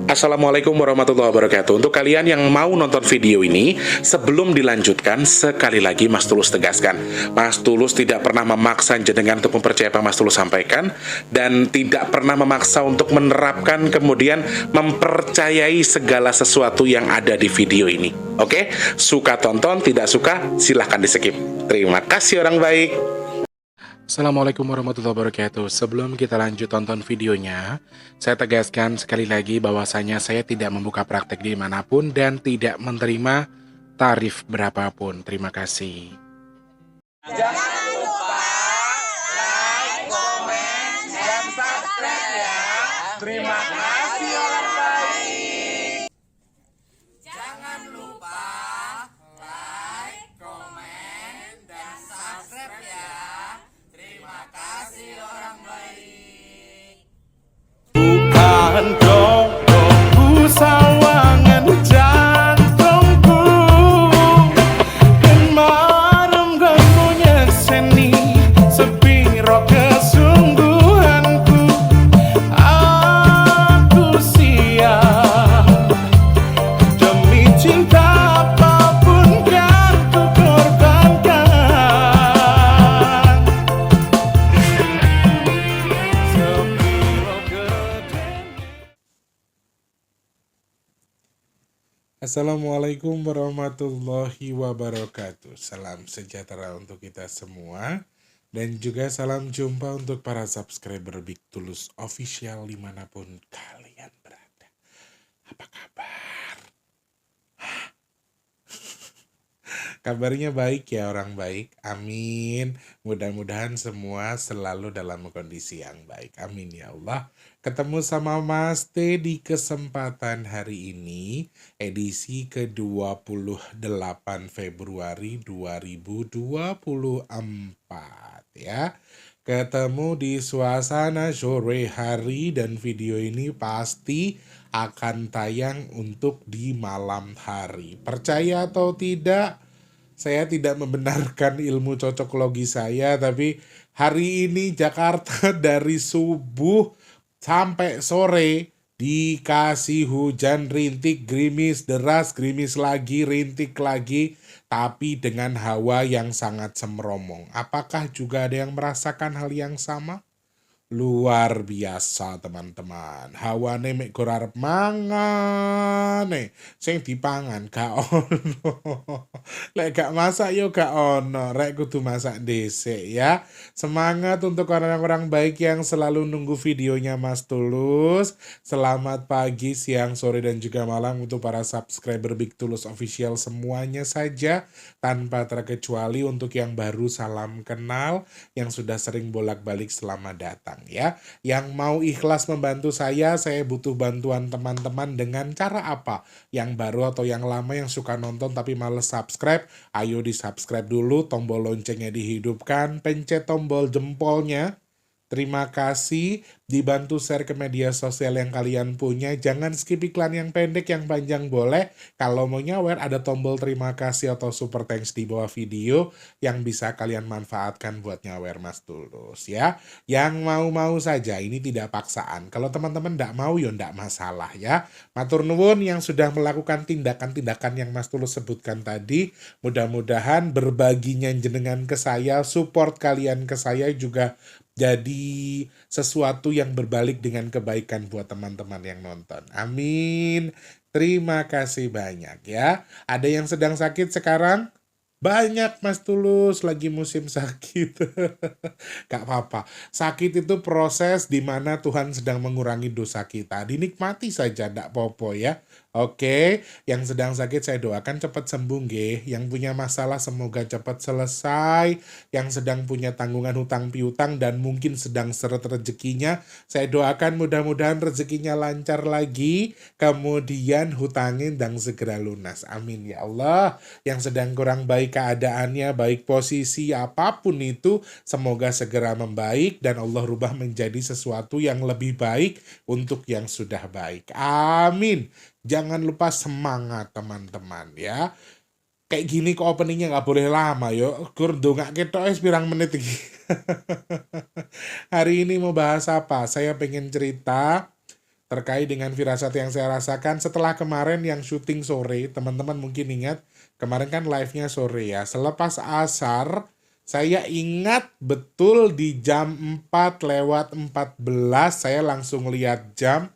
Assalamualaikum warahmatullahi wabarakatuh. Untuk kalian yang mau nonton video ini, sebelum dilanjutkan, sekali lagi Mas Tulus tegaskan, Mas Tulus tidak pernah memaksa jenengan untuk mempercayai apa Mas Tulus sampaikan, dan tidak pernah memaksa untuk menerapkan kemudian mempercayai segala sesuatu yang ada di video ini. Oke? Suka tonton, tidak suka silahkan di skip. Terima kasih orang baik. Assalamualaikum warahmatullahi wabarakatuh. Sebelum kita lanjut tonton videonya, saya tegaskan sekali lagi bahwasanya saya tidak membuka praktek dimanapun dan tidak menerima tarif berapapun. Terima kasih. Jangan lupa like, komen, dan subscribe ya. Terima kasih orang baik. Jangan lupa like, komen, dan subscribe ya. Terima kasih orang baik. Bukan dongku sawangan jantungku dan marem ganggu nyekseni sepiro kesungguhanku. Aku siap demi cinta apapun kan ku korbankan. Sepiro gedenya. Assalamualaikum warahmatullahi wabarakatuh. Salam sejahtera untuk kita semua. Dan juga salam jumpa untuk para subscriber Big Tulus Official dimanapun kalian berada. Apa kabar? Kabarnya baik ya orang baik. Amin. Mudah-mudahan semua selalu dalam kondisi yang baik. Amin ya Allah. Ketemu sama Mas T di kesempatan hari ini, edisi ke-28 Februari 2024 ya. Ketemu di suasana sore hari dan video ini pasti akan tayang untuk di malam hari. Percaya atau tidak, saya tidak membenarkan ilmu cocokologi saya, tapi hari ini Jakarta dari subuh sampai sore dikasih hujan rintik, gerimis, deras, gerimis lagi, rintik lagi, tapi dengan hawa yang sangat semromong. Apakah juga ada yang merasakan hal yang sama? Luar biasa teman-teman. Hawane mek gur arep mangan sing dipangan gak ono. Lek gak masak yo gak ono, rek kudu masak dhisik ya. Semangat untuk orang-orang baik yang selalu nunggu videonya Mas Tulus. Selamat pagi, siang, sore dan juga malam untuk para subscriber Big Tulus Official semuanya saja tanpa terkecuali. Untuk yang baru salam kenal, yang sudah sering bolak-balik selamat datang ya. Yang mau ikhlas membantu saya butuh bantuan teman-teman dengan cara apa? Yang baru atau yang lama yang suka nonton tapi males subscribe, ayo di subscribe dulu, tombol loncengnya dihidupkan, pencet tombol jempolnya. Terima kasih, dibantu share ke media sosial yang kalian punya. Jangan skip iklan yang pendek, yang panjang boleh. Kalau mau nyawer ada tombol terima kasih atau super thanks di bawah video yang bisa kalian manfaatkan buat nyawer Mas Tulus ya. Yang mau-mau saja, ini tidak paksaan. Kalau teman-teman ndak mau ya ndak masalah ya. Matur nuwun yang sudah melakukan tindakan-tindakan yang Mas Tulus sebutkan tadi. Mudah-mudahan berbaginya jenengan ke saya, support kalian ke saya juga jadi sesuatu yang berbalik dengan kebaikan buat teman-teman yang nonton. Amin. Terima kasih banyak ya. Ada yang sedang sakit sekarang? Banyak Mas Tulus lagi musim sakit. Gak apa-apa. Sakit itu proses di mana Tuhan sedang mengurangi dosa kita. Dinikmati saja, ndak popo ya. Oke, yang sedang sakit saya doakan cepat sembuh nggih. Yang punya masalah semoga cepat selesai. Yang sedang punya tanggungan hutang piutang dan mungkin sedang seret rezekinya, saya doakan mudah-mudahan rezekinya lancar lagi. Kemudian hutangin dan segera lunas. Amin ya Allah. Yang sedang kurang baik keadaannya, baik posisi apapun itu, semoga segera membaik dan Allah rubah menjadi sesuatu yang lebih baik untuk yang sudah baik. Amin. Jangan lupa semangat teman-teman ya. Kayak gini kok openingnya nggak boleh lama yo. Gur ndongak ketok pirang menit iki. Hari ini mau bahas apa? Saya pengen cerita terkait dengan firasat yang saya rasakan setelah kemarin yang syuting sore. Teman-teman mungkin ingat, kemarin kan live-nya sore ya. Selepas asar, saya ingat betul di jam 4:14 saya langsung lihat jam.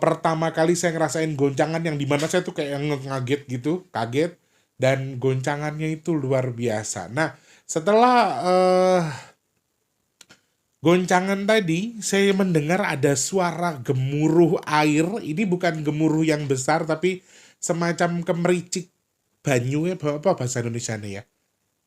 Pertama kali saya ngerasain goncangan yang dimana saya tuh kayak ngaget gitu, kaget. Dan goncangannya itu luar biasa. Nah, setelah goncangan tadi, saya mendengar ada suara gemuruh air. Ini bukan gemuruh yang besar, tapi semacam kemericik banyu ya, apa bahasa Indonesianya ya?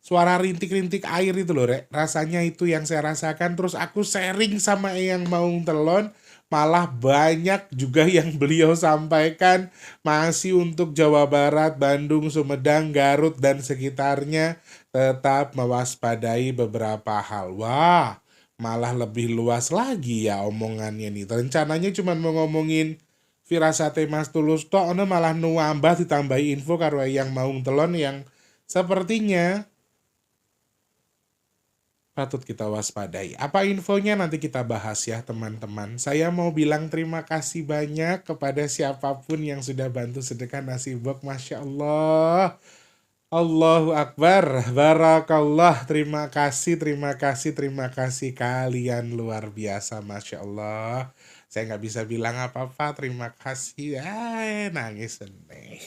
Suara rintik-rintik air itu loh, Rek. Rasanya itu yang saya rasakan. Terus aku sharing sama yang mau telon. Malah banyak juga yang beliau sampaikan masih untuk Jawa Barat, Bandung, Sumedang, Garut, dan sekitarnya tetap mewaspadai beberapa hal. Wah, malah lebih luas lagi ya omongannya nih. Rencananya cuma mau ngomongin firasate Mas Tulus tok, ono malah nuambah ditambahi info karo yang mau telon yang sepertinya patut kita waspadai. Apa infonya nanti kita bahas ya teman-teman. Saya mau bilang terima kasih banyak kepada siapapun yang sudah bantu sedekah nasi box. Masya Allah. Allahu Akbar. Barakallah. Terima kasih, terima kasih, terima kasih. Kalian luar biasa. Masya Allah. Saya nggak bisa bilang apa-apa. Terima kasih. Nangis nih.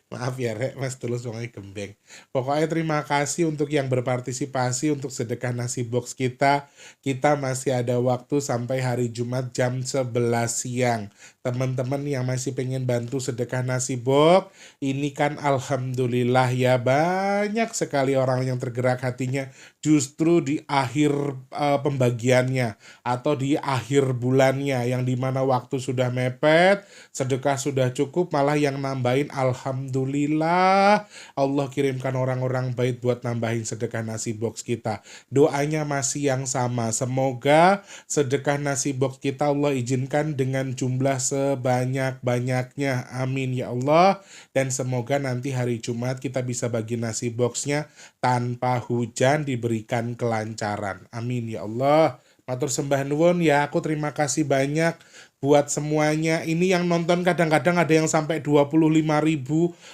Maaf ya Rek, Mas Tulus wonge gembeng. Pokoknya terima kasih untuk yang berpartisipasi untuk sedekah nasi box kita. Kita masih ada waktu sampai hari Jumat jam 11 siang. Teman-teman yang masih pengen bantu sedekah nasi box, ini kan alhamdulillah ya banyak sekali orang yang tergerak hatinya justru di akhir pembagiannya atau di akhir bulannya yang dimana waktu sudah mepet, sedekah sudah cukup, malah yang nambahin alhamdulillah Allah kirimkan orang-orang baik buat nambahin sedekah nasi box kita. Doanya masih yang sama, semoga sedekah nasi box kita Allah izinkan dengan jumlah sebanyak-banyaknya, amin ya Allah. Dan semoga nanti hari Jumat kita bisa bagi nasi boxnya tanpa hujan, diberikan kelancaran, amin ya Allah. Matur sembah nuwun ya, aku terima kasih banyak buat semuanya. Ini yang nonton kadang-kadang ada yang sampai 25.000,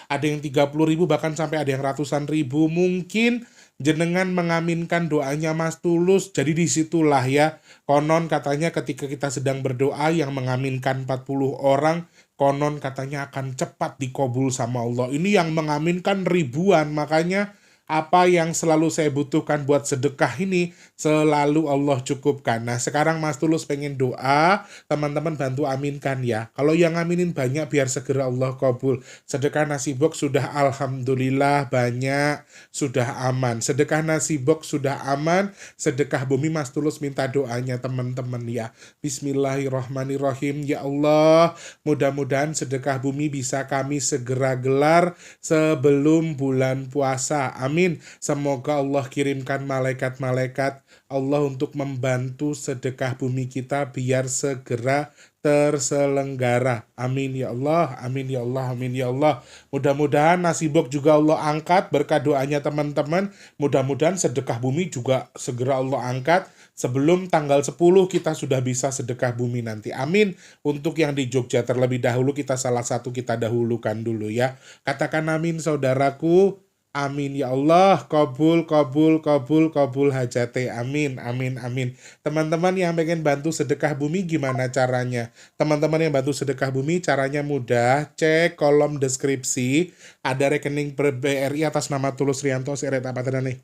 ada yang 30.000, bahkan sampai ada yang ratusan ribu. Mungkin jenengan mengaminkan doanya Mas Tulus. Jadi disitulah ya, konon katanya ketika kita sedang berdoa yang mengaminkan 40 orang, konon katanya akan cepat dikabul sama Allah. Ini yang mengaminkan ribuan, makanya apa yang selalu saya butuhkan buat sedekah ini selalu Allah cukupkan. Nah sekarang Mas Tulus pengen doa, teman-teman bantu aminkan ya. Kalau yang aminin banyak biar segera Allah kabul. Sedekah nasi box sudah alhamdulillah banyak, sudah aman. Sedekah nasi box sudah aman, sedekah bumi Mas Tulus minta doanya teman-teman ya. Bismillahirrahmanirrahim. Ya Allah, mudah-mudahan sedekah bumi bisa kami segera gelar sebelum bulan puasa. Amin. Semoga Allah kirimkan malaikat-malaikat Allah untuk membantu sedekah bumi kita biar segera terselenggara. Amin ya Allah, amin ya Allah, amin ya Allah. Mudah-mudahan nasi box juga Allah angkat berkat doanya teman-teman. Mudah-mudahan sedekah bumi juga segera Allah angkat. Sebelum tanggal 10 kita sudah bisa sedekah bumi nanti. Amin. Untuk yang di Jogja terlebih dahulu kita salah satu kita dahulukan dulu ya. Katakan amin saudaraku. Amin ya Allah, kabul, kabul, kabul, kabul hajate. Amin, amin, amin. Teman-teman yang pengen bantu sedekah bumi gimana caranya? Teman-teman yang bantu sedekah bumi caranya mudah. Cek kolom deskripsi. Ada rekening BRI atas nama Tulus Rianto. Seret apa tadi nih?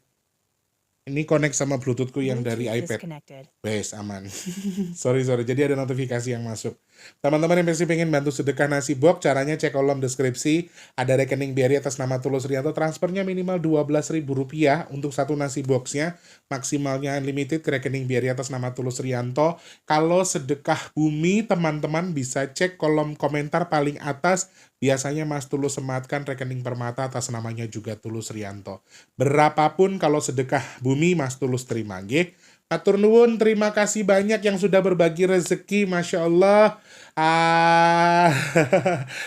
Ini connect sama Bluetoothku yang dari iPad. Wes, aman. Sorry. Jadi ada notifikasi yang masuk. Teman-teman yang pasti pengen bantu sedekah nasi box, caranya cek kolom deskripsi. Ada rekening BRI atas nama Tulus Rianto. Transfernya minimal Rp12.000 untuk satu nasi boxnya. Maksimalnya unlimited ke rekening BRI atas nama Tulus Rianto. Kalau sedekah bumi, teman-teman bisa cek kolom komentar paling atas. Biasanya Mas Tulus sematkan rekening Permata atas namanya juga Tulus Rianto. Berapapun kalau sedekah bumi Mas Tulus terima. Nggih. Matur nuwun, terima kasih banyak yang sudah berbagi rezeki, Masya Allah. Ah,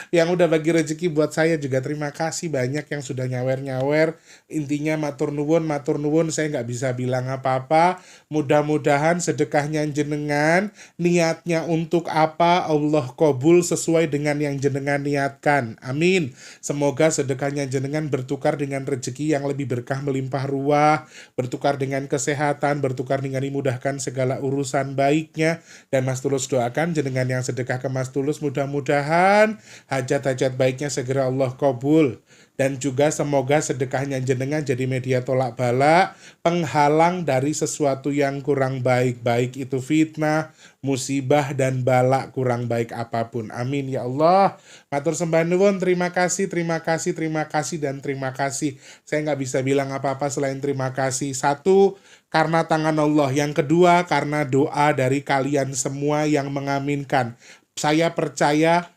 yang udah bagi rezeki buat saya juga terima kasih banyak yang sudah nyawer-nyawer. Intinya matur nuwun, saya nggak bisa bilang apa-apa. Mudah-mudahan sedekahnya jenengan, niatnya untuk apa Allah kabul sesuai dengan yang jenengan niatkan. Amin. Semoga sedekahnya jenengan bertukar dengan rezeki yang lebih berkah melimpah ruah, bertukar dengan kesehatan, bertukar dengan dimudahkan segala urusan baiknya. Dan Mas Tulus doakan jenengan yang sedekah ke Mas Tulus mudah-mudahan hajat-hajat baiknya segera Allah kabul. Dan juga semoga sedekahnya jenengan jadi media tolak bala, penghalang dari sesuatu yang kurang baik, baik itu fitnah, musibah, dan bala kurang baik apapun. Amin ya Allah. Matur sembah nuwun, terima kasih, terima kasih, terima kasih, dan terima kasih. Saya nggak bisa bilang apa-apa selain terima kasih. Satu, karena tangan Allah. Yang kedua, karena doa dari kalian semua yang mengaminkan. Saya percaya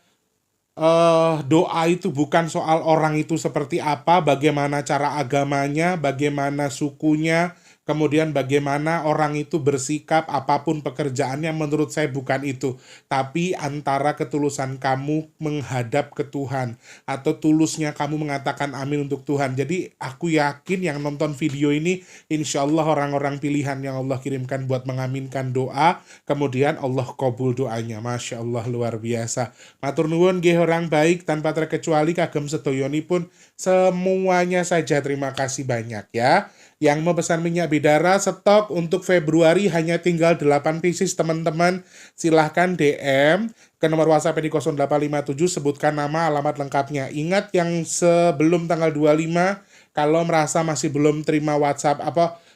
doa itu bukan soal orang itu seperti apa, bagaimana cara agamanya, bagaimana sukunya, kemudian bagaimana orang itu bersikap, apapun pekerjaannya, menurut saya bukan itu. Tapi antara ketulusan kamu menghadap ke Tuhan, atau tulusnya kamu mengatakan amin untuk Tuhan. Jadi aku yakin yang nonton video ini, insya Allah orang-orang pilihan yang Allah kirimkan buat mengaminkan doa, kemudian Allah kabul doanya. Masya Allah, luar biasa. Matur nuwun nggih orang baik tanpa terkecuali kagem sedoyonipun semuanya saja, terima kasih banyak ya. Yang mau pesan minyak bidara stok untuk Februari hanya tinggal 8 pieces teman-teman. Silahkan DM ke nomor WhatsApp di 0857, sebutkan nama alamat lengkapnya. Ingat yang sebelum tanggal 25, kalau merasa masih belum terima WhatsApp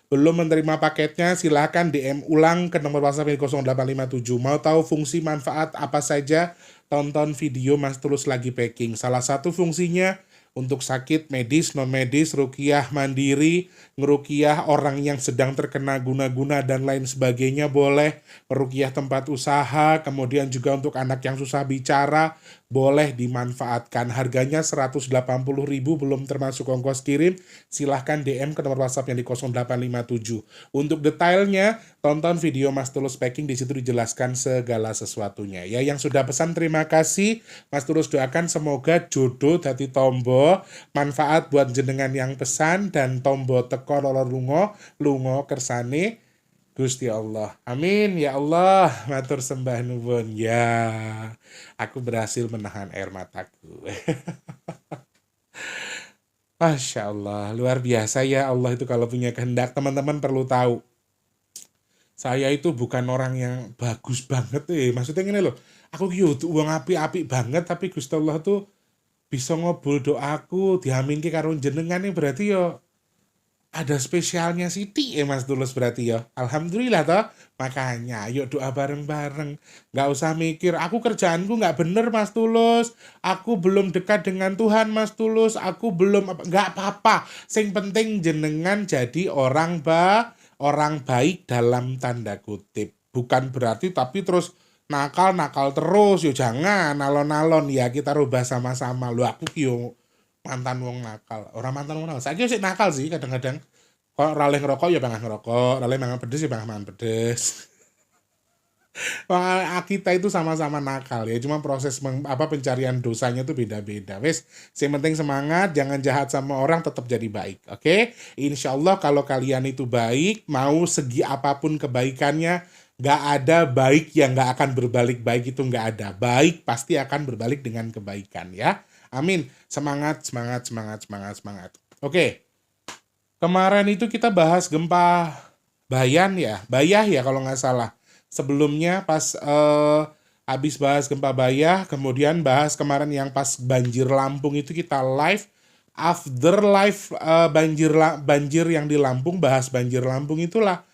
belum menerima paketnya, silahkan DM ulang ke nomor WhatsApp di 0857. Mau tahu fungsi manfaat apa saja? Tonton video Mas Tulus lagi packing. Salah satu fungsinya untuk sakit medis, non medis, ruqyah mandiri, ngeruqyah orang yang sedang terkena guna-guna dan lain sebagainya boleh, meruqyah tempat usaha, kemudian juga untuk anak yang susah bicara, boleh dimanfaatkan. Harganya 180.000 belum termasuk ongkos kirim. Silahkan DM ke nomor WhatsApp yang di 0857. Untuk detailnya, tonton video Mas Tulus packing, di situ dijelaskan segala sesuatunya. Ya, yang sudah pesan terima kasih. Mas Tulus doakan semoga jodoh dadi tombo, manfaat buat jenengan yang pesan, dan tombo teko loro lunga kersane Gusti Allah. Amin ya Allah. Matur sembah nuwun. Ya, aku berhasil menahan air mataku. Masya Allah, luar biasa ya Allah itu kalau punya kehendak. Teman-teman perlu tahu, saya itu bukan orang yang bagus banget maksudnya gini loh, aku gitu uang api-api banget, tapi Gusti Allah tuh bisa ngobul doaku, diaminke karo jenengan nih, berarti yo ada spesialnya Siti Mas Tulus berarti ya. Alhamdulillah toh. Makanya yuk doa bareng-bareng. Nggak usah mikir, aku kerjaanku nggak bener Mas Tulus. Aku belum dekat dengan Tuhan Mas Tulus. Aku belum nggak apa-apa. Sing penting jenengan jadi orang baik dalam tanda kutip. Bukan berarti tapi terus nakal terus. Yo jangan, alon-alon ya, kita rubah sama-sama. Lu aku yo mantan wong nakal, orang mantan wong nakal. Saiki sih nakal sih kadang-kadang. Kok rale ngerokok ya pangan ngerokok, rale mangan pedes ya mangan pedes. Wah, kita itu sama-sama nakal ya, cuma proses pencarian dosanya tuh beda-beda. Wes, yang penting semangat, jangan jahat sama orang, tetap jadi baik. Oke? Insya Allah kalau kalian itu baik, mau segi apapun kebaikannya, nggak ada baik yang nggak akan berbalik baik, itu nggak ada. Baik pasti akan berbalik dengan kebaikan ya. Amin. Semangat. Oke. Kemarin itu kita bahas gempa Bayah ya kalau nggak salah. Sebelumnya pas habis bahas gempa Bayah, kemudian bahas kemarin yang pas banjir Lampung itu kita live. After live banjir yang di Lampung, bahas banjir Lampung itulah.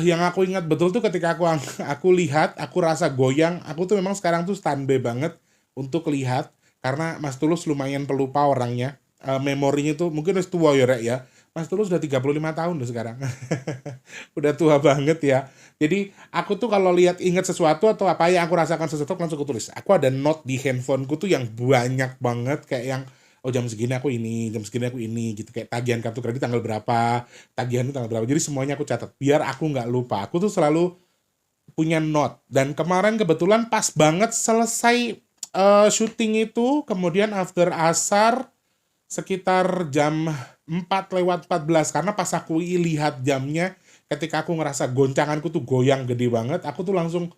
Yang aku ingat betul tuh ketika aku lihat, aku rasa goyang. Aku tuh memang sekarang tuh standby banget untuk lihat, karena Mas Tulus lumayan pelupa orangnya. Memorinya tuh mungkin udah tua ya Rek ya. Mas Tulus udah 35 tahun loh sekarang. Udah tua banget ya. Jadi aku tuh kalau ingat sesuatu atau apa yang aku rasakan sesuatu langsung aku tulis. Aku ada note di handphoneku tuh yang banyak banget, kayak yang jam segini aku ini gitu, kayak tagihan kartu kredit tanggal berapa, tagihan itu tanggal berapa. Jadi semuanya aku catat biar aku nggak lupa. Aku tuh selalu punya note. Dan kemarin kebetulan pas banget selesai syuting itu, kemudian after asar sekitar jam 4:14, karena pas aku lihat jamnya, ketika aku ngerasa goncanganku tuh goyang gede banget, aku tuh langsung,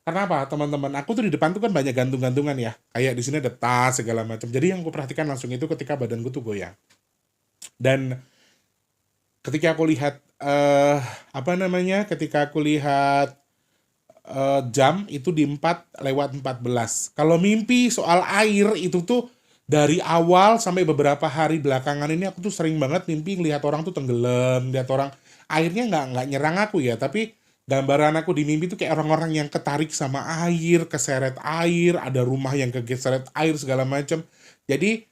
kenapa teman-teman? Aku tuh di depan tuh kan banyak gantung-gantungan ya, kayak di sini ada tas segala macam. Jadi yang aku perhatikan langsung itu ketika badanku tuh goyang. Dan ketika aku lihat apa namanya? Ketika aku lihat jam itu di 4:14. Kalau mimpi soal air itu tuh dari awal sampai beberapa hari belakangan ini aku tuh sering banget mimpi ngelihat orang tuh tenggelam, lihat orang airnya nggak nyerang aku ya, tapi gambaran aku di mimpi tuh kayak orang-orang yang ketarik sama air, keseret air, ada rumah yang kegeseret air segala macam. Jadi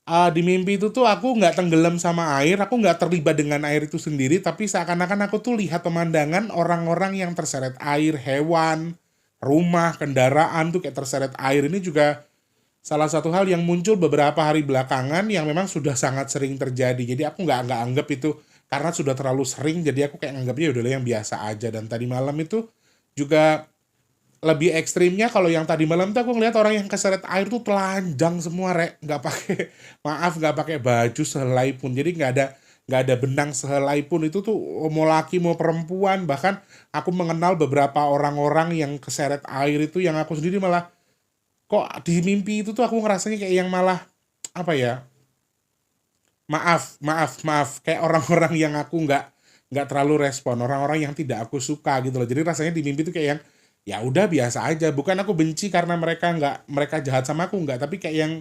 di mimpi itu tuh aku nggak tenggelam sama air, aku nggak terlibat dengan air itu sendiri, tapi seakan-akan aku tuh lihat pemandangan orang-orang yang terseret air, hewan, rumah, kendaraan tuh kayak terseret air. Ini juga salah satu hal yang muncul beberapa hari belakangan yang memang sudah sangat sering terjadi. Jadi aku nggak anggap itu karena sudah terlalu sering, jadi aku kayak nganggapnya udah yang biasa aja. Dan tadi malam itu juga lebih ekstrimnya, kalau yang tadi malam tuh aku ngeliat orang yang keseret air tuh telanjang semua, Rek, nggak pakai maaf, nggak pakai baju sehelai pun. Jadi nggak ada benang sehelai pun. Itu tuh mau laki mau perempuan. Bahkan aku mengenal beberapa orang-orang yang keseret air itu yang aku sendiri malah, kok di mimpi itu tuh aku ngerasanya kayak yang malah apa ya, maaf kayak orang-orang yang aku nggak terlalu respon, orang-orang yang tidak aku suka gitu loh. Jadi rasanya di mimpi tuh kayak yang ya udah biasa aja, bukan aku benci karena mereka jahat sama aku, nggak, tapi kayak yang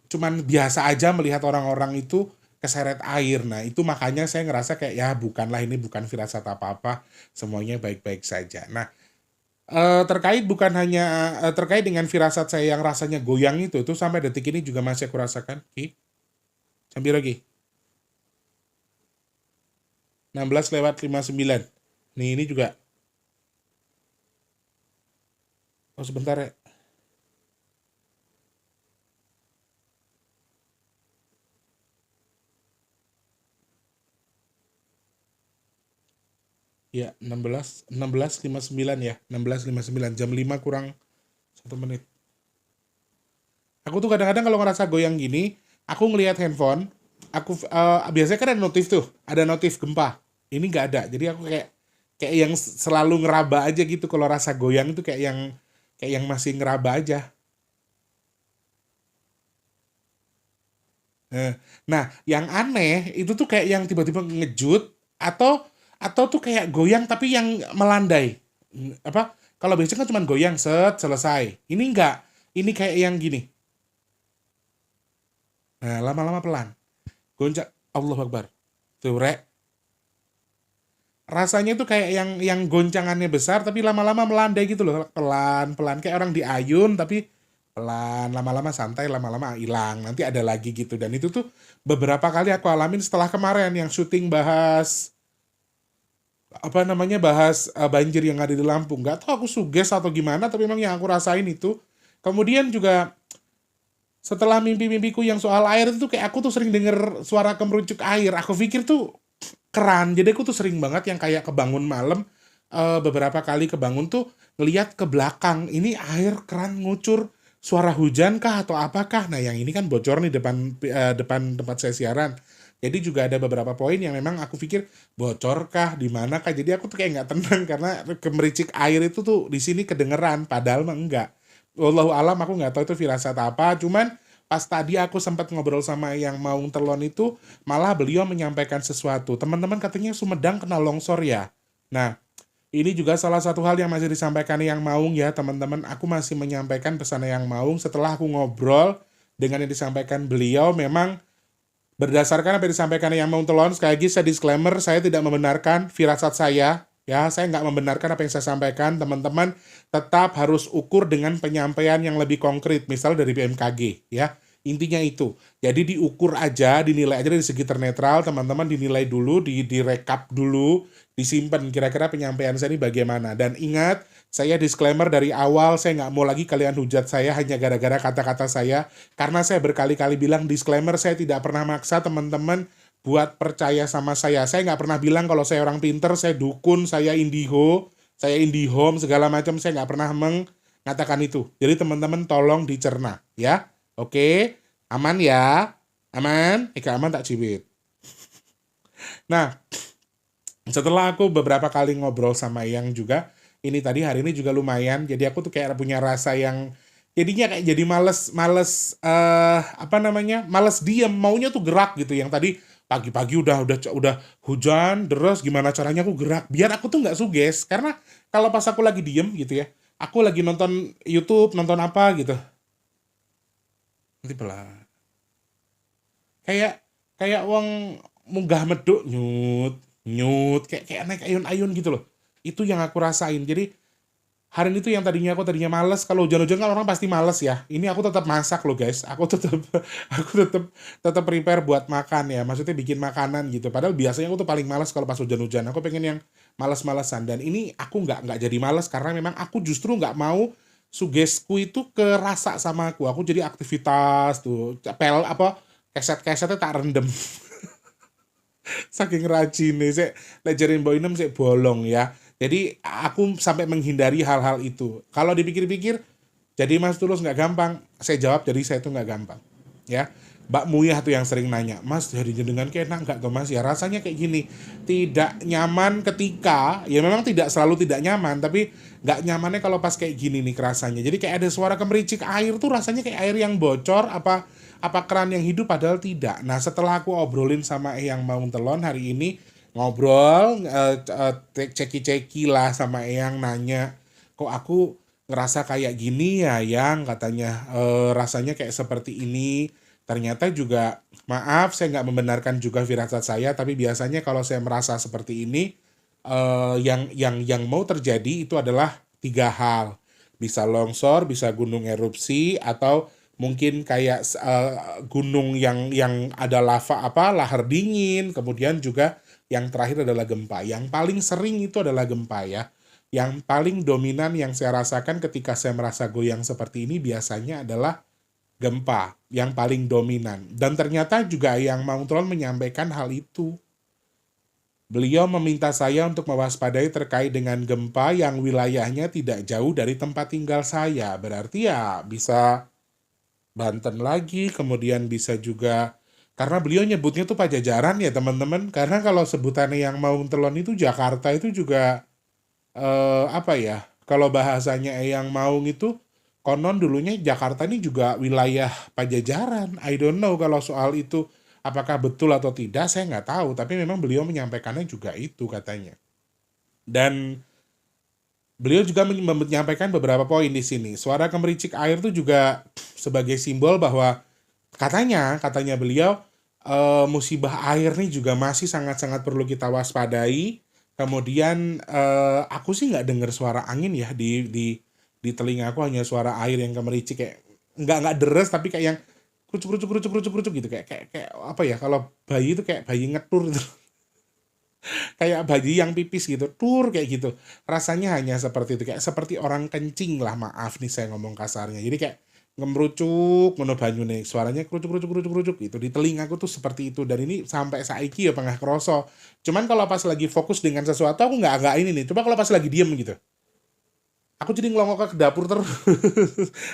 cuman biasa aja melihat orang-orang itu keseret air. Nah itu makanya saya ngerasa kayak ya bukanlah, ini bukan firasat apa-apa, semuanya baik-baik saja. Nah terkait dengan firasat saya yang rasanya goyang itu sampai detik ini juga masih aku rasakan. Sambil lagi 16:59. Nih ini juga. Oh sebentar ya. Ya 16:59 ya. 16:59, jam 5 kurang 1 menit. Aku tuh kadang-kadang kalau ngerasa goyang gini, aku ngelihat handphone, aku biasanya kan ada notif tuh, ada notif gempa. Ini nggak ada. Jadi aku kayak yang selalu ngeraba aja gitu kalau rasa goyang itu kayak yang masih ngeraba aja. Nah, yang aneh itu tuh kayak yang tiba-tiba ngejut atau tuh kayak goyang tapi yang melandai. Apa? Kalau biasanya kan cuma goyang set selesai. Ini enggak. Ini kayak yang gini. Nah, lama-lama pelan. Goncang, Allahu Akbar. Tuh, Rek. Rasanya tuh kayak yang goncangannya besar tapi lama-lama melandai gitu loh, pelan-pelan kayak orang diayun tapi pelan, lama-lama santai, lama-lama hilang, nanti ada lagi gitu. Dan itu tuh beberapa kali aku alamin setelah kemarin yang syuting bahas apa namanya, bahas banjir yang ada di Lampung. Nggak tahu aku suges atau gimana, tapi memang yang aku rasain itu. Kemudian juga setelah mimpi-mimpiku yang soal air itu kayak aku tuh sering denger suara kemeruncuk air. Aku pikir tuh keran. Jadi aku tuh sering banget yang kayak kebangun malam, beberapa kali kebangun tuh ngelihat ke belakang. Ini air keran ngucur, suara hujan kah atau apakah? Nah yang ini kan bocor nih depan tempat saya siaran. Jadi juga ada beberapa poin yang memang aku pikir bocor kah, di mana kah. Jadi aku tuh kayak nggak tenang karena kemericik air itu tuh di sini kedengeran, padahal mah enggak. Wallahu alam, aku nggak tahu itu firasat apa. Cuman pas tadi aku sempat ngobrol sama yang Maung Telon itu, malah beliau menyampaikan sesuatu. Teman-teman katanya Sumedang kena longsor ya. Nah, ini juga salah satu hal yang masih disampaikan yang Maung ya teman-teman. Aku masih menyampaikan pesan yang Maung setelah aku ngobrol dengan yang disampaikan beliau. Memang berdasarkan apa yang disampaikan yang Maung Telon, sekali lagi saya disclaimer, saya tidak membenarkan firasat saya. Ya, saya nggak membenarkan apa yang saya sampaikan. Teman-teman tetap harus ukur dengan penyampaian yang lebih konkret, misal dari BMKG, ya. Intinya itu. Jadi diukur aja, dinilai aja dari segi ternetral, teman-teman dinilai dulu, direkap dulu, disimpan kira-kira penyampaian saya ini bagaimana. Dan ingat, saya disclaimer dari awal, saya nggak mau lagi kalian hujat saya hanya gara-gara kata-kata saya, karena saya berkali-kali bilang disclaimer, saya tidak pernah maksa teman-teman buat percaya sama saya. Saya nggak pernah bilang kalau saya orang pinter, saya dukun, saya indigo, saya IndiHome segala macam, saya nggak pernah mengatakan itu. Jadi teman-teman tolong dicerna ya. Oke, aman ya, aman. Gak aman tak cibit. Nah, setelah aku beberapa kali ngobrol sama Eyang juga, ini tadi hari ini juga lumayan. Jadi aku tuh kayak punya rasa yang jadinya kayak jadi males diem, maunya tuh gerak gitu. Yang tadi pagi-pagi udah hujan deras, gimana caranya aku gerak biar aku tuh nggak suges. Karena kalau pas aku lagi diem gitu ya, aku lagi nonton YouTube, nonton apa gitu, nanti pelan kayak kayak uang munggah meduk nyut nyut kayak naik ayun-ayun gitu loh. Itu yang aku rasain. Jadi hari ini tuh yang tadinya males, kalau hujan-hujan kan orang pasti males ya. Ini aku tetap masak loh guys. Aku tetap aku tetap tetap prepare buat makan ya. Maksudnya bikin makanan gitu. Padahal biasanya aku tuh paling males kalau pas hujan-hujan. Aku pengen yang males-malesan, dan ini aku nggak jadi males karena memang aku justru nggak mau sugesku itu kerasa sama aku. Aku jadi aktivitas tuh keset-kesetnya tak rendem. Saking rajin nih, saya lejerin Boy 6 saya bolong ya. Jadi aku sampai menghindari hal-hal itu. Kalau dipikir-pikir, jadi Mas Tulus nggak gampang. Saya jawab, jadi saya itu nggak gampang. Ya, Mbak Muyah tuh yang sering nanya, Mas dari jenengan kayak enak nggak tuh Mas? Ya rasanya kayak gini, tidak nyaman ketika, ya memang tidak selalu tidak nyaman, tapi nggak nyamannya kalau pas kayak gini nih kerasanya. Jadi kayak ada suara kemericik air tuh rasanya kayak air yang bocor, apa keran yang hidup, padahal tidak. Nah setelah aku obrolin sama Eyang Maung Telon hari ini, ngobrol ceki-ceki lah sama Eyang, nanya kok aku ngerasa kayak gini ya Yang, katanya rasanya kayak seperti ini. Ternyata juga maaf saya nggak membenarkan juga firasat saya, tapi biasanya kalau saya merasa seperti ini yang mau terjadi itu adalah 3 hal. Bisa longsor, bisa gunung erupsi, atau mungkin kayak gunung yang ada lahar dingin. Kemudian juga yang terakhir adalah gempa. Yang paling sering itu adalah gempa ya. Yang paling dominan yang saya rasakan ketika saya merasa goyang seperti ini biasanya adalah gempa yang paling dominan. Dan ternyata juga yang Maung Telon menyampaikan hal itu. Beliau meminta saya untuk mewaspadai terkait dengan gempa yang wilayahnya tidak jauh dari tempat tinggal saya. Berarti ya bisa Banten lagi, kemudian bisa juga, karena beliau nyebutnya tuh Pajajaran ya teman-teman. Karena kalau sebutannya yang Maung Telon itu Jakarta itu juga kalau bahasanya yang Maung itu konon dulunya Jakarta ini juga wilayah Pajajaran. I don't know kalau soal itu apakah betul atau tidak, saya nggak tahu. Tapi memang beliau menyampaikannya juga itu katanya. Dan beliau juga menyampaikan beberapa poin di sini. Suara kemericik air itu juga sebagai simbol bahwa katanya beliau musibah air nih juga masih sangat-sangat perlu kita waspadai. Kemudian aku sih nggak dengar suara angin ya di telinga aku, hanya suara air yang kemericik kayak nggak deres, tapi kayak yang kerucuk gitu, kayak apa ya, kalau bayi itu kayak bayi ngetur gitu. Kayak bayi yang pipis gitu, kayak gitu. Rasanya hanya seperti itu, kayak seperti orang kencing lah, maaf nih saya ngomong kasarnya. Jadi kayak ngemerucuk ngono banyune, suaranya kerucuk gitu. Di telingaku tuh seperti itu, dan ini sampai saiki ya pengah kroso. Cuman kalau pas lagi fokus dengan sesuatu aku nggak ini nih. Coba kalau pas lagi diem gitu, aku jadi ngelongok ke dapur terus.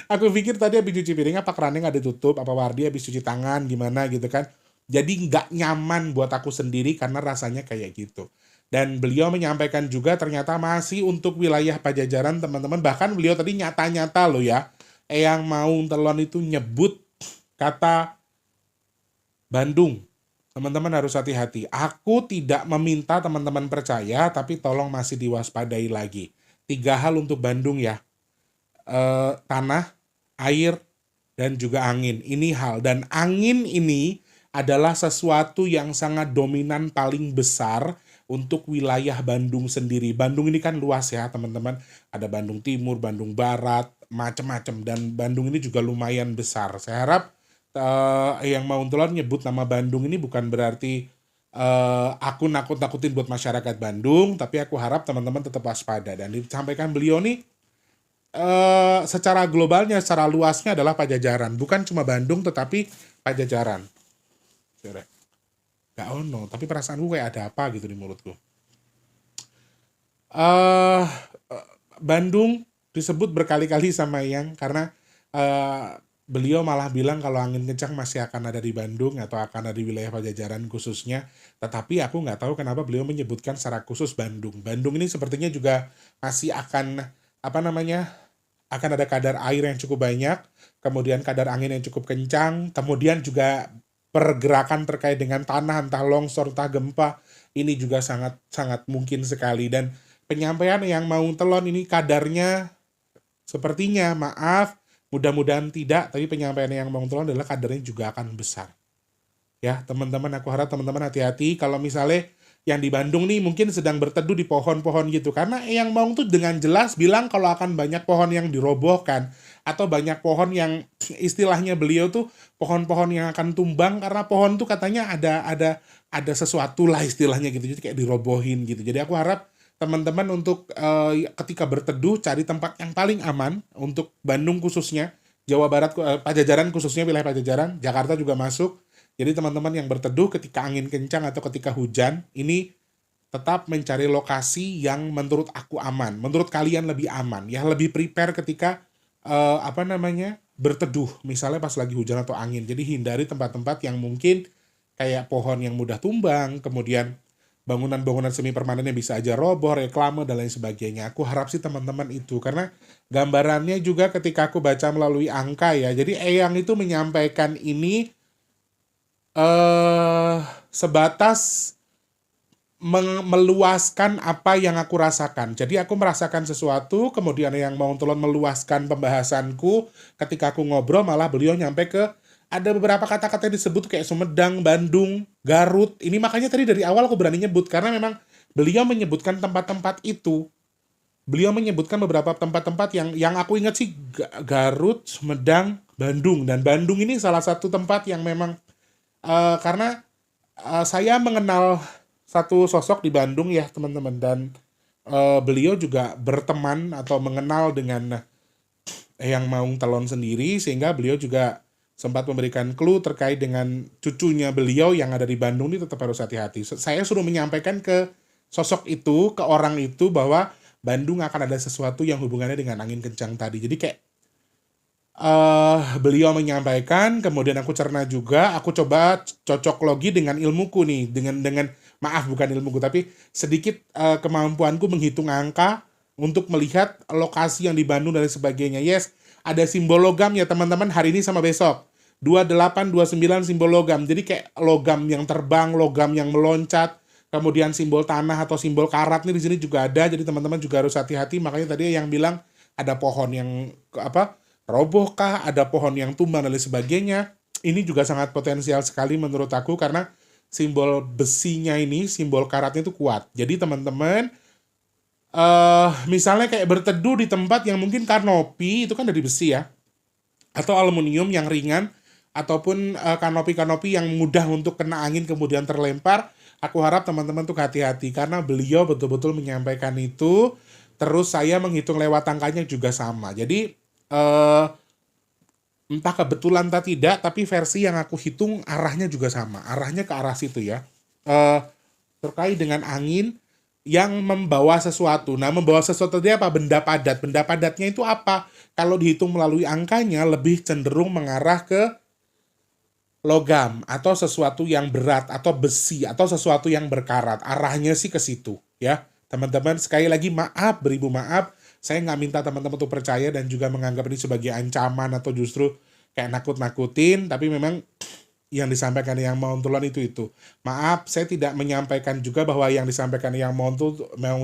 Aku pikir tadi habis cuci piring apa kerannya nggak ditutup, apa Wardi habis cuci tangan gimana gitu kan. Jadi nggak nyaman buat aku sendiri karena rasanya kayak gitu. Dan beliau menyampaikan juga ternyata masih untuk wilayah Pajajaran teman-teman. Bahkan beliau tadi nyata-nyata loh ya, Eyang Maung Telon itu nyebut kata Bandung. Teman-teman harus hati-hati. Aku tidak meminta teman-teman percaya, tapi tolong masih diwaspadai lagi. 3 hal untuk Bandung ya. Tanah, air, dan juga angin. Ini hal. Dan angin ini adalah sesuatu yang sangat dominan paling besar untuk wilayah Bandung sendiri. Bandung ini kan luas ya teman-teman. Ada Bandung Timur, Bandung Barat, macam-macam. Dan Bandung ini juga lumayan besar. Saya harap yang Maung Telon nyebut nama Bandung ini bukan berarti aku nakut-nakutin buat masyarakat Bandung, tapi aku harap teman-teman tetap waspada. Dan disampaikan beliau nih secara globalnya, secara luasnya adalah Pajajaran. Bukan cuma Bandung tetapi Pajajaran. Gak ono, tapi perasaanku kayak ada apa gitu di mulutku. Bandung disebut berkali-kali sama Eyang karena beliau malah bilang kalau angin kencang masih akan ada di Bandung atau akan ada di wilayah Pajajaran khususnya. Tetapi aku nggak tahu kenapa beliau menyebutkan secara khusus Bandung. Bandung ini sepertinya juga masih akan apa namanya akan ada kadar air yang cukup banyak, kemudian kadar angin yang cukup kencang, kemudian juga pergerakan terkait dengan tanah entah longsor entah gempa ini juga sangat sangat mungkin sekali dan penyampaian yang mau telon ini kadarnya sepertinya maaf mudah-mudahan tidak tapi penyampaian yang mau telon adalah kadarnya juga akan besar. Ya, teman-teman, aku harap teman-teman hati-hati kalau misalnya yang di Bandung nih mungkin sedang berteduh di pohon-pohon gitu. Karena yang Maung tuh dengan jelas bilang kalau akan banyak pohon yang dirobohkan atau banyak pohon yang istilahnya beliau tuh pohon-pohon yang akan tumbang karena pohon tuh katanya ada sesuatu lah istilahnya gitu. Jadi kayak dirobohin gitu. Jadi aku harap teman-teman untuk ketika berteduh cari tempat yang paling aman untuk Bandung khususnya, Jawa Barat, Pajajaran khususnya wilayah Pajajaran, Jakarta juga masuk. Jadi teman-teman yang berteduh ketika angin kencang atau ketika hujan, ini tetap mencari lokasi yang menurut aku aman, menurut kalian lebih aman, ya lebih prepare ketika berteduh, misalnya pas lagi hujan atau angin. Jadi hindari tempat-tempat yang mungkin kayak pohon yang mudah tumbang, kemudian bangunan-bangunan semi permanen yang bisa aja roboh, reklame dan lain sebagainya. Aku harap sih teman-teman itu karena gambarannya juga ketika aku baca melalui angka ya. Jadi Eyang itu menyampaikan ini sebatas meluaskan apa yang aku rasakan. Jadi aku merasakan sesuatu, kemudian yang mau tolong meluaskan pembahasanku. Ketika aku ngobrol, malah beliau nyampe ke ada beberapa kata-kata yang disebut kayak Sumedang, Bandung, Garut. Ini makanya tadi dari awal aku berani nyebut karena memang beliau menyebutkan tempat-tempat itu. Beliau menyebutkan beberapa tempat-tempat yang aku ingat sih Garut, Sumedang, Bandung. Dan Bandung ini salah satu tempat yang memang karena saya mengenal satu sosok di Bandung ya teman-teman dan beliau juga berteman atau mengenal dengan Eyang Maung Telon sendiri sehingga beliau juga sempat memberikan clue terkait dengan cucunya beliau yang ada di Bandung ini tetap harus hati-hati. Saya suruh menyampaikan ke sosok itu, ke orang itu bahwa Bandung akan ada sesuatu yang hubungannya dengan angin kencang tadi. Jadi kayak beliau menyampaikan, kemudian aku cerna juga, aku coba cocok logi dengan ilmuku nih, dengan maaf bukan ilmuku, tapi sedikit kemampuanku menghitung angka untuk melihat lokasi yang di Bandung dan sebagainya. Yes, ada simbol logam ya teman-teman hari ini sama besok. 28, 29 simbol logam. Jadi kayak logam yang terbang, logam yang meloncat, kemudian simbol tanah atau simbol karat nih di sini juga ada. Jadi teman-teman juga harus hati-hati. Makanya tadi yang bilang ada pohon yang roboh kah, ada pohon yang tumbang dan lain sebagainya. Ini juga sangat potensial sekali menurut aku karena simbol besinya ini, simbol karatnya itu kuat. Jadi teman-teman, misalnya kayak berteduh di tempat yang mungkin kanopi, itu kan dari besi ya, atau aluminium yang ringan, ataupun kanopi-kanopi yang mudah untuk kena angin kemudian terlempar, aku harap teman-teman tuh hati-hati karena beliau betul-betul menyampaikan itu, terus saya menghitung lewat angkanya juga sama. Jadi entah kebetulan atau tidak, tapi versi yang aku hitung arahnya juga sama, arahnya ke arah situ ya. Terkait dengan angin yang membawa sesuatu. Nah, membawa sesuatu dia apa? Benda padat. Benda padatnya itu apa? Kalau dihitung melalui angkanya lebih cenderung mengarah ke logam atau sesuatu yang berat atau besi atau sesuatu yang berkarat. Arahnya sih ke situ ya. Teman-teman, sekali lagi maaf, beribu maaf. Saya nggak minta teman-teman untuk percaya dan juga menganggap ini sebagai ancaman atau justru kayak nakut-nakutin, tapi memang yang disampaikan yang Maung Telon itu. Maaf, saya tidak menyampaikan juga bahwa yang disampaikan yang Maung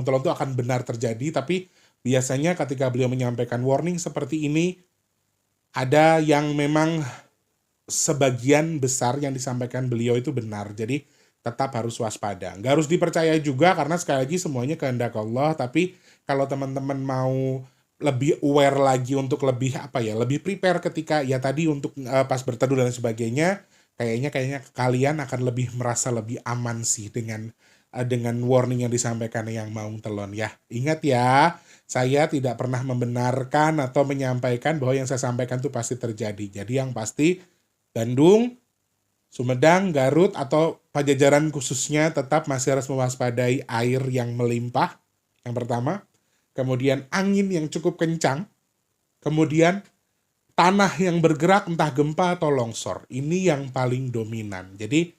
Telon itu akan benar terjadi, tapi biasanya ketika beliau menyampaikan warning seperti ini, ada yang memang sebagian besar yang disampaikan beliau itu benar, jadi tetap harus waspada. Nggak harus dipercaya juga karena sekali lagi semuanya kehendak Allah, tapi kalau teman-teman mau lebih aware lagi untuk lebih lebih prepare ketika ya tadi untuk pas berteduh dan sebagainya, kayaknya kalian akan lebih merasa lebih aman sih dengan warning yang disampaikan yang Maung Telon ya. Ingat ya, saya tidak pernah membenarkan atau menyampaikan bahwa yang saya sampaikan itu pasti terjadi. Jadi yang pasti Bandung, Sumedang, Garut atau Pajajaran khususnya tetap masih harus mewaspadai air yang melimpah. Yang pertama. kemudian angin yang cukup kencang, kemudian tanah yang bergerak entah gempa atau longsor. Ini yang paling dominan. Jadi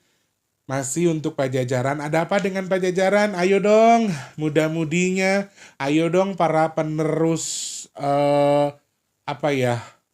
masih untuk Pajajaran, ada apa dengan Pajajaran? Ayo dong muda-mudinya, ayo dong para penerus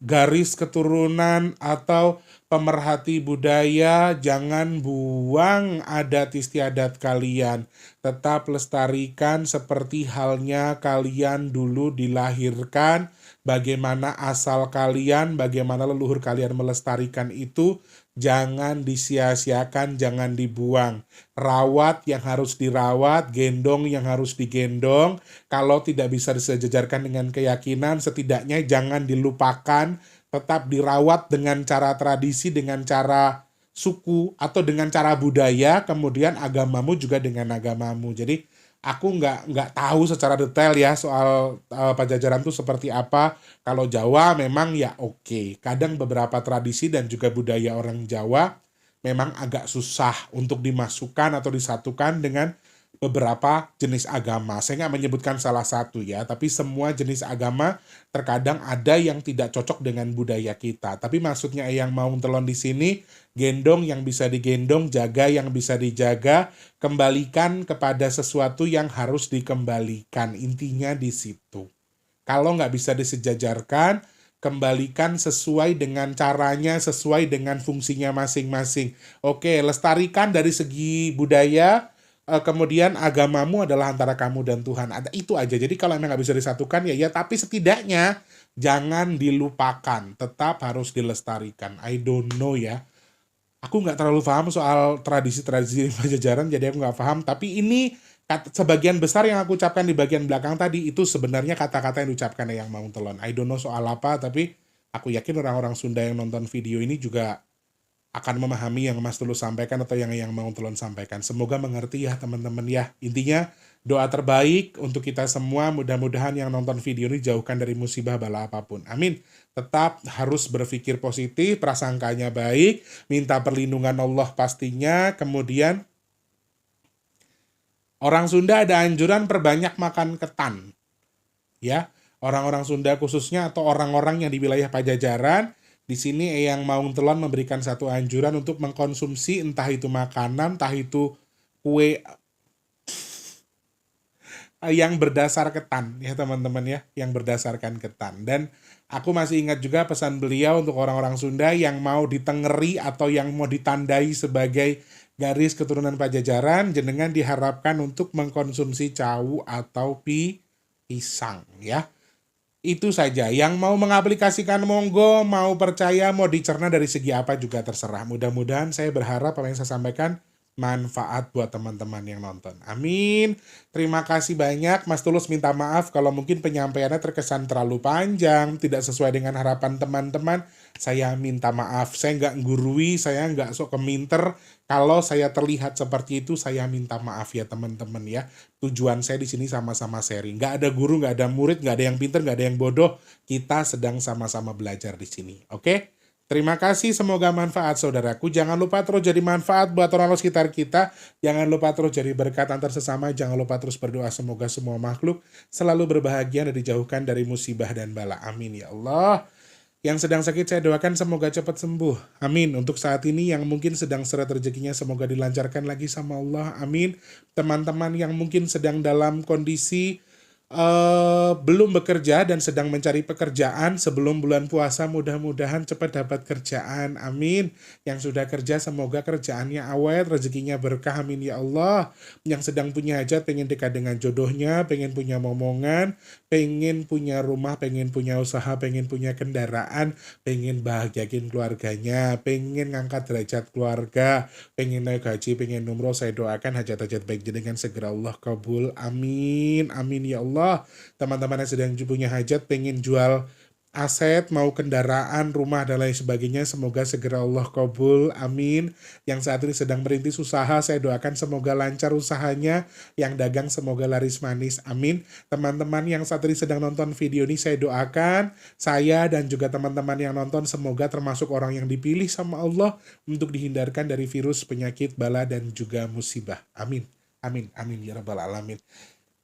garis keturunan atau pemerhati budaya, jangan buang adat istiadat kalian. Tetap lestarikan seperti halnya kalian dulu dilahirkan, bagaimana asal kalian, bagaimana leluhur kalian melestarikan itu. Jangan disia-siakan, jangan dibuang. Rawat yang harus dirawat, gendong yang harus digendong. Kalau tidak bisa disejajarkan dengan keyakinan, setidaknya jangan dilupakan. Tetap dirawat dengan cara tradisi, dengan cara suku, atau dengan cara budaya. Kemudian agamamu juga dengan agamamu. Jadi aku nggak tahu secara detail ya soal Pajajaran itu seperti apa. Kalau Jawa memang ya oke. Kadang beberapa tradisi dan juga budaya orang Jawa memang agak susah untuk dimasukkan atau disatukan dengan beberapa jenis agama. Saya nggak menyebutkan salah satu ya, tapi semua jenis agama terkadang ada yang tidak cocok dengan budaya kita. Tapi maksudnya yang mau telon di sini, gendong yang bisa digendong, jaga yang bisa dijaga, kembalikan kepada sesuatu yang harus dikembalikan. Intinya di situ. Kalau nggak bisa disejajarkan, kembalikan sesuai dengan caranya, sesuai dengan fungsinya masing-masing. Oke, lestarikan dari segi budaya, kemudian agamamu adalah antara kamu dan Tuhan. Ada itu aja. Jadi kalau emang nggak bisa disatukan ya tapi setidaknya jangan dilupakan. Tetap harus dilestarikan. I don't know ya. Aku nggak terlalu paham soal tradisi-tradisi Pajajaran, jadi aku nggak paham. Tapi ini sebagian besar yang aku ucapkan di bagian belakang tadi itu sebenarnya kata-kata yang diucapkan yang mau telon. I don't know soal apa, tapi aku yakin orang-orang Sunda yang nonton video ini juga akan memahami yang Mas Tulus sampaikan atau yang mau Telon sampaikan. Semoga mengerti ya teman-teman ya. Intinya doa terbaik untuk kita semua. Mudah-mudahan yang nonton video ini jauhkan dari musibah bala apapun. Amin. Tetap harus berpikir positif, prasangkanya baik, minta perlindungan Allah pastinya. Kemudian orang Sunda ada anjuran perbanyak makan ketan. Ya, orang-orang Sunda khususnya atau orang-orang yang di wilayah Pajajaran. Di sini Eyang Maung Telon memberikan satu anjuran untuk mengkonsumsi entah itu makanan, entah itu kue yang berdasar ketan ya teman-teman ya, yang berdasarkan ketan. Dan aku masih ingat juga pesan beliau untuk orang-orang Sunda yang mau ditengeri atau yang mau ditandai sebagai garis keturunan Pajajaran, jenengan diharapkan untuk mengkonsumsi cawu atau pisang ya. Itu saja. Yang mau mengaplikasikan monggo, mau percaya, mau dicerna dari segi apa juga terserah. Mudah-mudahan saya berharap apa yang saya sampaikan manfaat buat teman-teman yang nonton. Amin. Terima kasih banyak. Mas Tulus minta maaf kalau mungkin penyampaiannya terkesan terlalu panjang, tidak sesuai dengan harapan teman-teman. Saya minta maaf. Saya nggak gurui, saya nggak sok keminter. Kalau saya terlihat seperti itu, saya minta maaf ya teman-teman ya. Tujuan saya di sini sama-sama sharing. Nggak ada guru, nggak ada murid, nggak ada yang pinter, nggak ada yang bodoh. Kita sedang sama-sama belajar di sini. Oke? Terima kasih, semoga manfaat saudaraku. Jangan lupa terus jadi manfaat buat orang sekitar kita. Jangan lupa terus jadi berkat antar sesama. Jangan lupa terus berdoa semoga semua makhluk selalu berbahagia dan dijauhkan dari musibah dan bala. Amin ya Allah. Yang sedang sakit saya doakan semoga cepat sembuh. Amin. Untuk saat ini yang mungkin sedang seret rezekinya semoga dilancarkan lagi sama Allah. Amin. Teman-teman yang mungkin sedang dalam kondisi belum bekerja dan sedang mencari pekerjaan sebelum bulan puasa, mudah-mudahan cepat dapat kerjaan. Amin. Yang sudah kerja semoga kerjaannya awet, rezekinya berkah. Amin ya Allah. Yang sedang punya hajat, pengen dekat dengan jodohnya, pengen punya momongan, pengen punya rumah, pengen punya usaha, pengen punya kendaraan, pengen bahagiain keluarganya, pengen ngangkat derajat keluarga, pengen naik haji, pengen umroh, saya doakan hajat-hajat baik jenengan segera Allah kabul. Amin. Amin ya Allah. Teman-teman yang sedang punya hajat, pengen jual aset, mau kendaraan, rumah, dan lain sebagainya, semoga segera Allah kabul. Amin. Yang saat ini sedang merintis usaha, saya doakan semoga lancar usahanya. Yang dagang semoga laris manis. Amin. Teman-teman yang saat ini sedang nonton video ini, saya doakan saya dan juga teman-teman yang nonton semoga termasuk orang yang dipilih sama Allah untuk dihindarkan dari virus, penyakit, bala, dan juga musibah. Amin. Amin. Amin ya rabbal alamin.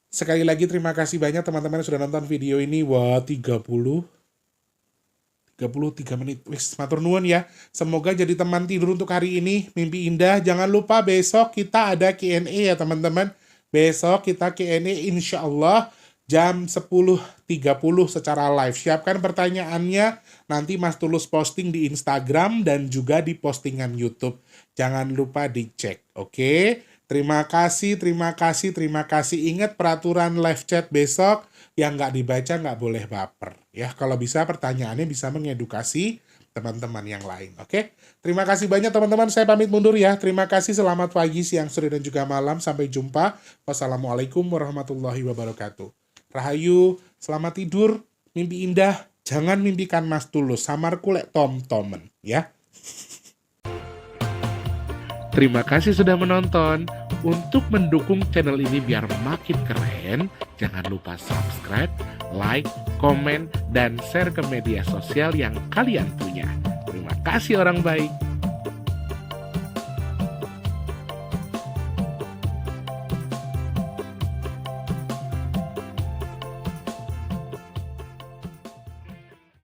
Sekali lagi terima kasih banyak teman-teman yang sudah nonton video ini. Wah, 33 menit. Wis, matur nuwun ya. Semoga jadi teman tidur untuk hari ini. Mimpi indah. Jangan lupa besok kita ada Q&A ya teman-teman. Besok kita Q&A insya Allah jam 10.30 secara live. Siapkan pertanyaannya. Nanti Mas Tulus posting di Instagram dan juga di postingan YouTube. Jangan lupa dicek. Oke? Terima kasih. Ingat peraturan live chat besok, yang nggak dibaca nggak boleh baper. Ya, kalau bisa pertanyaannya bisa mengedukasi teman-teman yang lain. Oke? Terima kasih banyak teman-teman. Saya pamit mundur ya. Terima kasih. Selamat pagi, siang, sore, dan juga malam. Sampai jumpa. Wassalamualaikum warahmatullahi wabarakatuh. Rahayu, selamat tidur, mimpi indah. Jangan mimpikan Mas Tulus. Samarku lek tom-tomen. Ya. Terima kasih sudah menonton. Untuk mendukung channel ini biar makin keren, jangan lupa subscribe, like, komen, dan share ke media sosial yang kalian punya. Terima kasih orang baik.